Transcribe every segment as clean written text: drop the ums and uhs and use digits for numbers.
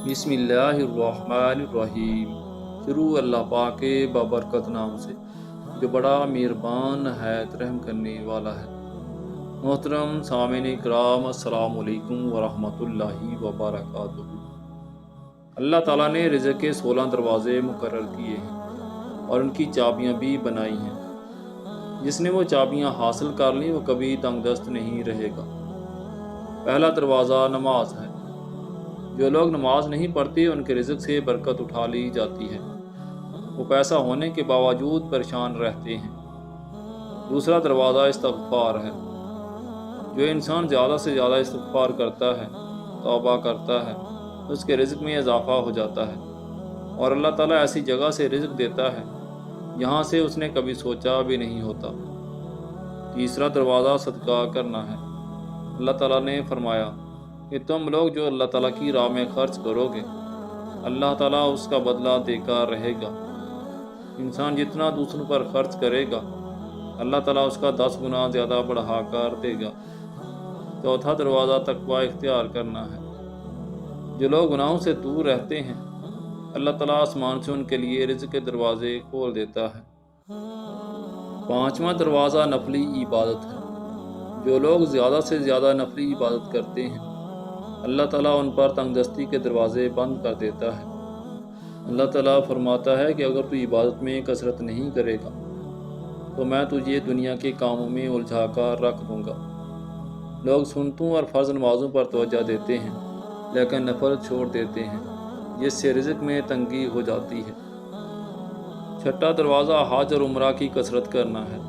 بسم اللہ الرحمن الرحیم۔ شروع اللہ پاک کے بابرکت نام سے جو بڑا مہربان نہایت رحم کرنے والا ہے۔ محترم سامعین کرام، السلام علیکم ورحمۃ اللہ وبرکاتہ۔ اللہ تعالیٰ نے رزق کے 16 دروازے مقرر کیے ہیں اور ان کی چابیاں بھی بنائی ہیں۔ جس نے وہ چابیاں حاصل کر لیں وہ کبھی تنگ دست نہیں رہے گا۔ پہلا دروازہ نماز ہے۔ جو لوگ نماز نہیں پڑھتے ان کے رزق سے برکت اٹھا لی جاتی ہے۔ وہ پیسہ ہونے کے باوجود پریشان رہتے ہیں۔ دوسرا دروازہ استغفار ہے۔ جو انسان زیادہ سے زیادہ استغفار کرتا ہے، توبہ کرتا ہے، اس کے رزق میں اضافہ ہو جاتا ہے اور اللہ تعالیٰ ایسی جگہ سے رزق دیتا ہے جہاں سے اس نے کبھی سوچا بھی نہیں ہوتا۔ تیسرا دروازہ صدقہ کرنا ہے۔ اللہ تعالیٰ نے فرمایا کہ تم لوگ جو اللہ تعالیٰ کی راہ میں خرچ کرو گے، اللہ تعالیٰ اس کا بدلہ دے کر رہے گا۔ انسان جتنا دوسروں پر خرچ کرے گا، اللہ تعالیٰ اس کا 10 گنا زیادہ بڑھا کر دے گا۔ چوتھا دروازہ تقوی اختیار کرنا ہے۔ جو لوگ گناہوں سے دور رہتے ہیں، اللہ تعالیٰ آسمان سے ان کے لیے رزق کے دروازے کھول دیتا ہے۔ پانچواں دروازہ نفلی عبادت ہے۔ جو لوگ زیادہ سے زیادہ نفلی عبادت کرتے ہیں، اللہ تعالیٰ ان پر تنگ دستی کے دروازے بند کر دیتا ہے۔ اللہ تعالیٰ فرماتا ہے کہ اگر تو عبادت میں کثرت نہیں کرے گا تو میں تجھے دنیا کے کاموں میں الجھا کر رکھ دوں گا۔ لوگ سنتوں اور فرض نمازوں پر توجہ دیتے ہیں لیکن نفل چھوڑ دیتے ہیں، جس سے رزق میں تنگی ہو جاتی ہے۔ چھٹا دروازہ حج اور عمرہ کی کثرت کرنا ہے۔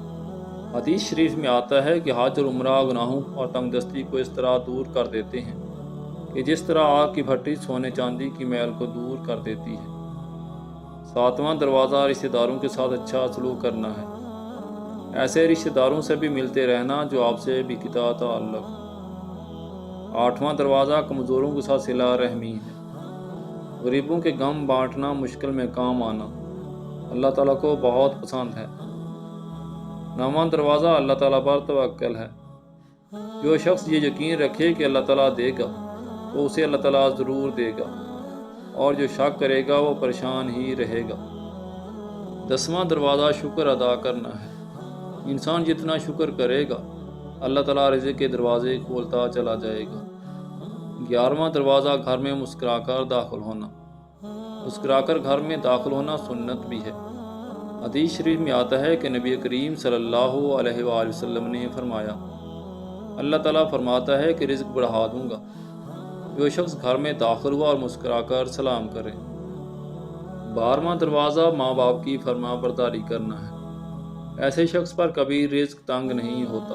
حدیث شریف میں آتا ہے کہ حج اور عمرہ گناہوں اور تنگ دستی کو اس طرح دور کر دیتے ہیں کہ جس طرح آگ کی بھٹی سونے چاندی کی میل کو دور کر دیتی ہے۔ ساتواں دروازہ رشتہ داروں کے ساتھ اچھا سلوک کرنا ہے۔ ایسے رشتہ داروں سے بھی ملتے رہنا جو آپ سے بھی قطع تعلق ہو۔ آٹھواں دروازہ کمزوروں کے ساتھ صلہ رحمی ہے۔ غریبوں کے غم بانٹنا، مشکل میں کام آنا اللہ تعالیٰ کو بہت پسند ہے۔ نواں دروازہ اللہ تعالیٰ پر توکل ہے۔ جو شخص یہ یقین رکھے کہ اللہ تعالیٰ دے گا تو اسے اللہ تعالیٰ ضرور دے گا، اور جو شک کرے گا وہ پریشان ہی رہے گا۔ 10واں دروازہ شکر ادا کرنا ہے۔ انسان جتنا شکر کرے گا، اللہ تعالیٰ رزق کے دروازے کھولتا چلا جائے گا۔ 11واں دروازہ گھر میں مسکرا کر داخل ہونا۔ مسکرا کر گھر میں داخل ہونا سنت بھی ہے۔ حدیث شریف میں آتا ہے کہ نبی کریم صلی اللہ علیہ وآلہ وسلم نے فرمایا، اللہ تعالیٰ فرماتا ہے کہ رزق بڑھا دوں گا جو شخص گھر میں داخل ہوا اور مسکرا کر سلام کرے۔ 12واں دروازہ ماں باپ کی فرما برداری کرنا ہے۔ ایسے شخص پر کبھی رزق تنگ نہیں ہوتا۔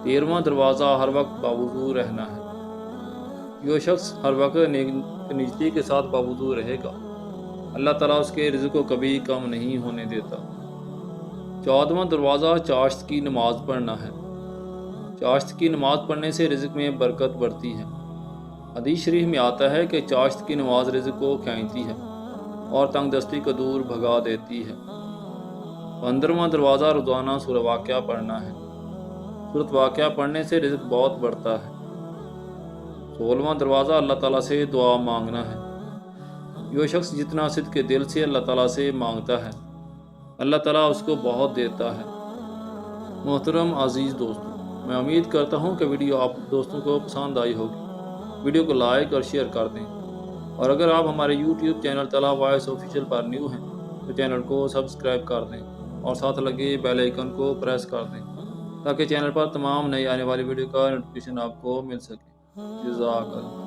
13واں دروازہ ہر وقت باوضو رہنا ہے۔ جو شخص ہر وقت نجتی کے ساتھ باوضو رہے گا، اللہ تعالیٰ اس کے رزق کو کبھی کم نہیں ہونے دیتا۔ 14واں دروازہ چاشت کی نماز پڑھنا ہے۔ چاشت کی نماز پڑھنے سے رزق میں برکت بڑھتی ہے۔ حدیث شریف میں آتا ہے کہ چاشت کی نماز رزق کو کھینچتی ہے اور تنگ دستی کو دور بھگا دیتی ہے۔ 15واں دروازہ روزانہ سورہ واقعہ پڑھنا ہے۔ سورۃ واقعہ پڑھنے سے رزق بہت بڑھتا ہے۔ 16واں دروازہ اللہ تعالیٰ سے دعا مانگنا ہے۔ جو شخص جتنا صدق کے دل سے اللہ تعالیٰ سے مانگتا ہے، اللہ تعالیٰ اس کو بہت دیتا ہے۔ محترم عزیز دوستو، میں امید کرتا ہوں کہ ویڈیو آپ دوستوں کو پسند آئی ہوگی۔ ویڈیو کو لائک اور شیئر کر دیں، اور اگر آپ ہمارے یوٹیوب چینل طلح وائس آفیشیل پر نیو ہیں تو چینل کو سبسکرائب کر دیں اور ساتھ لگے بیل آئیکن کو پریس کر دیں تاکہ چینل پر تمام نئی آنے والی ویڈیو کا نوٹیفیکیشن آپ کو مل سکے۔ جزاک اللہ۔